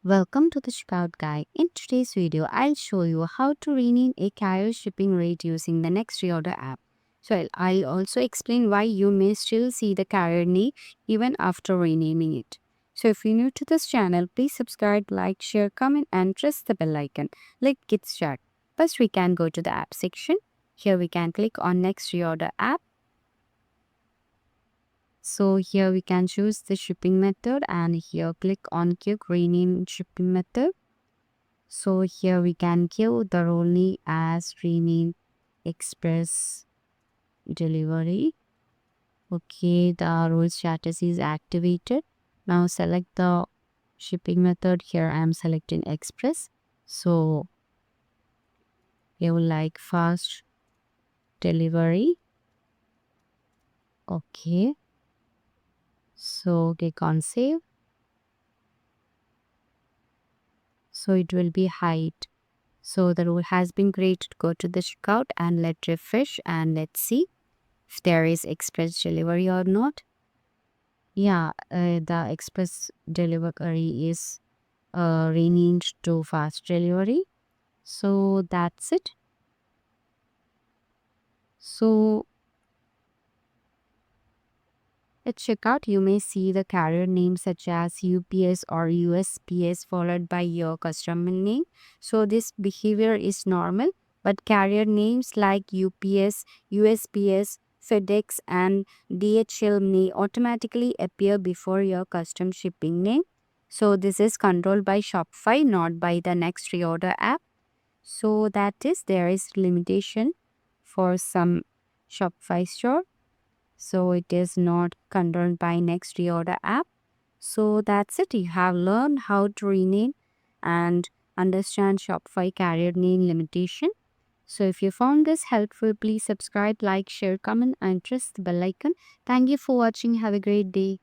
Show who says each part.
Speaker 1: Welcome to the Checkout Guide. In today's video, I'll show you how to rename a carrier shipping rate using the Next Reorder app. I'll also explain why you may still see the carrier name even after renaming it. So if you're new to this channel, please subscribe, like, share, comment, and press the bell icon. Let's get started. First, we can go to the app section. Here we can click on Next Reorder app. So here we can choose the shipping method and here click on quick rename shipping method. So here we can give the role name as rename express delivery. Okay, the role status is activated. Now select the shipping method. Here I am selecting express. So you will like fast delivery. Okay. So click on save. So it will be height. So the rule has been created. Go to the checkout and let's refresh and let's see if there is express delivery or not. Yeah, the express delivery is renamed to fast delivery. So that's it. So at checkout, you may see the carrier name such as UPS or USPS followed by your customer name. So this behavior is normal, but carrier names like UPS, USPS, FedEx, and DHL may automatically appear before your custom shipping name. So this is controlled by Shopify, not by the Next Reorder app. So that is, there is limitation for some Shopify store. So it is not controlled by Next Reorder app. So that's it. You have learned how to rename and understand Shopify carrier name limitation. So if you found this helpful, please subscribe, like, share, comment, and press the bell icon. Thank you for watching. Have a great day.